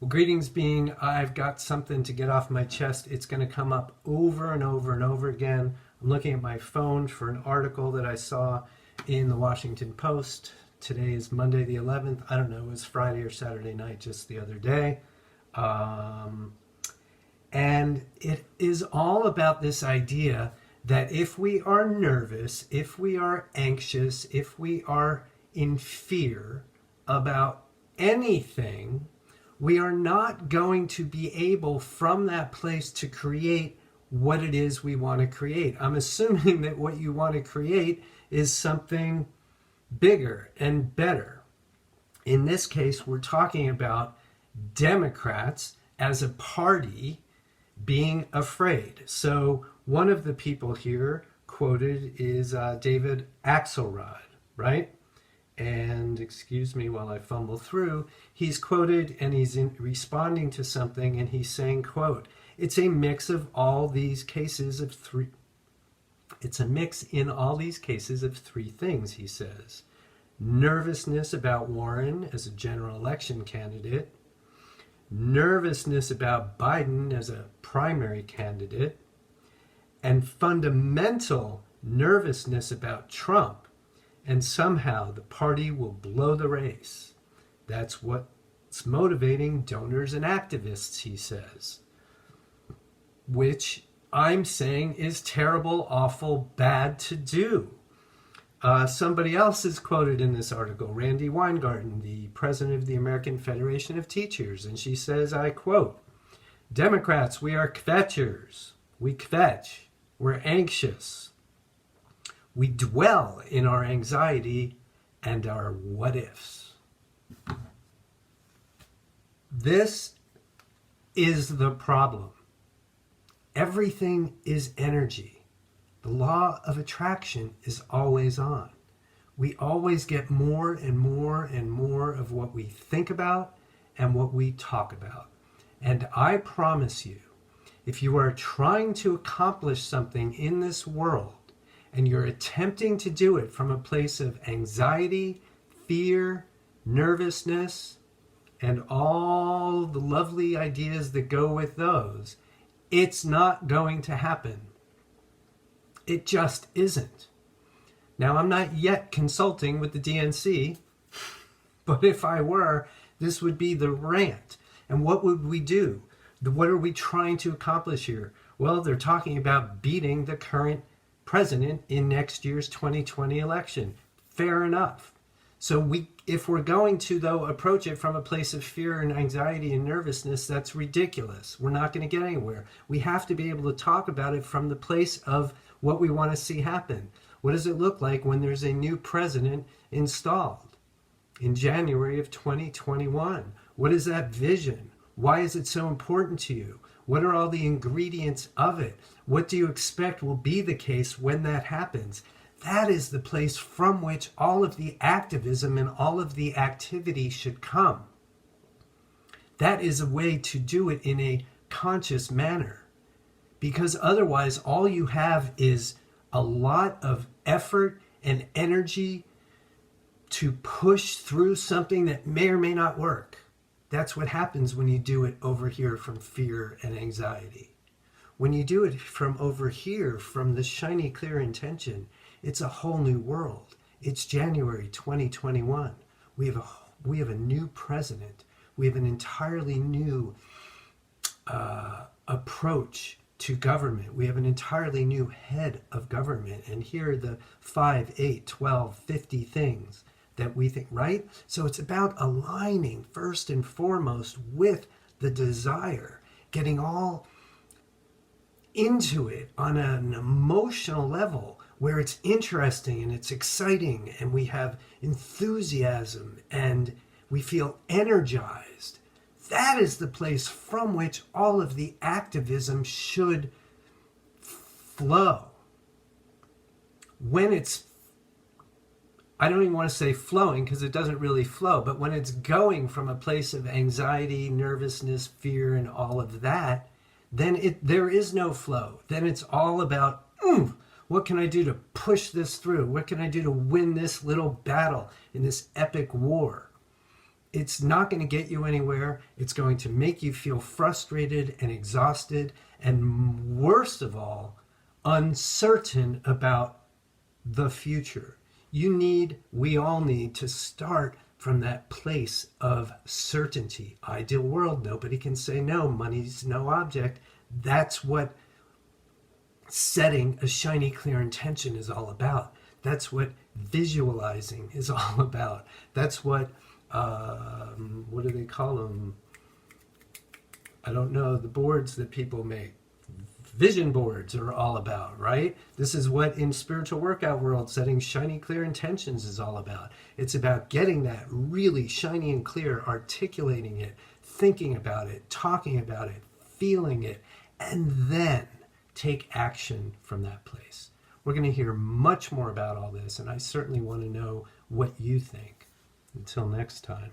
Well, greetings being, I've got something to get off my chest. It's going to come up over and over and over again. I'm looking at my phone for an article that I saw in the Washington Post. Today is Monday the 11th. I don't know, it was Friday or Saturday night just the other day. And it is all about this idea that if we are nervous, if we are anxious, if we are in fear about anything, we are not going to be able from that place to create what it is we want to create. I'm assuming that what you want to create is something bigger and better. In this case, we're talking about Democrats as a party being afraid. So one of the people here quoted is David Axelrod, right? And excuse me while I fumble through, he's quoted and he's responding to something and he's saying, quote, it's a mix of all these cases of three. It's a mix in all these cases of three things, he says. Nervousness about Warren as a general election candidate, nervousness about Biden as a primary candidate, and fundamental nervousness about Trump. And somehow the party will blow the race. That's what's motivating donors and activists, he says. Which I'm saying is terrible, awful, bad to do. Somebody else is quoted in this article, Randy Weingarten, the president of the American Federation of Teachers. And she says, I quote, Democrats, we are kvetchers. We kvetch. We're anxious. We dwell in our anxiety and our what ifs. This is the problem. Everything is energy. The law of attraction is always on. We always get more and more and more of what we think about and what we talk about. And I promise you, if you are trying to accomplish something in this world, and you're attempting to do it from a place of anxiety, fear, nervousness, and all the lovely ideas that go with those, it's not going to happen. It just isn't. Now, I'm not yet consulting with the DNC, but if I were, this would be the rant. And what would we do? What are we trying to accomplish here? Well, they're talking about beating the current president in next year's 2020 election. Fair enough. So if we're going to, though, approach it from a place of fear and anxiety and nervousness, that's ridiculous. We're not going to get anywhere. We have to be able to talk about it from the place of what we want to see happen. What does it look like when there's a new president installed in January of 2021? What is that vision? Why is it so important to you? What are all the ingredients of it? What do you expect will be the case when that happens? That is the place from which all of the activism and all of the activity should come. That is a way to do it in a conscious manner. Because otherwise, all you have is a lot of effort and energy to push through something that may or may not work. That's what happens when you do it over here from fear and anxiety. When you do it from over here, from the shiny, clear intention, it's a whole new world. It's January 2021. We have a new president. We have an entirely new approach to government. We have an entirely new head of government. And here are the 5, 8, 12, 50 things that we think, right? So it's about aligning first and foremost with the desire, getting all into it on an emotional level where it's interesting and it's exciting and we have enthusiasm and we feel energized. That is the place from which all of the activism should flow. When it's, I don't even want to say flowing because it doesn't really flow, but when it's going from a place of anxiety, nervousness, fear, and all of that, then there is no flow. Then it's all about, what can I do to push this through? What can I do to win this little battle in this epic war? it's not going to get you anywhere. It's going to make you feel frustrated and exhausted, and worst of all, uncertain about the future. We all need to start from that place of certainty. Ideal world, nobody can say no, money's no object. That's what setting a shiny, clear intention is all about. That's what visualizing is all about. That's what do they call them? I don't know, the boards that people make. Vision boards are all about, right? This is what in spiritual workout world setting shiny, clear intentions is all about. It's about getting that really shiny and clear, articulating it, thinking about it, talking about it, feeling it, and then take action from that place. We're going to hear much more about all this, and I certainly want to know what you think. Until next time.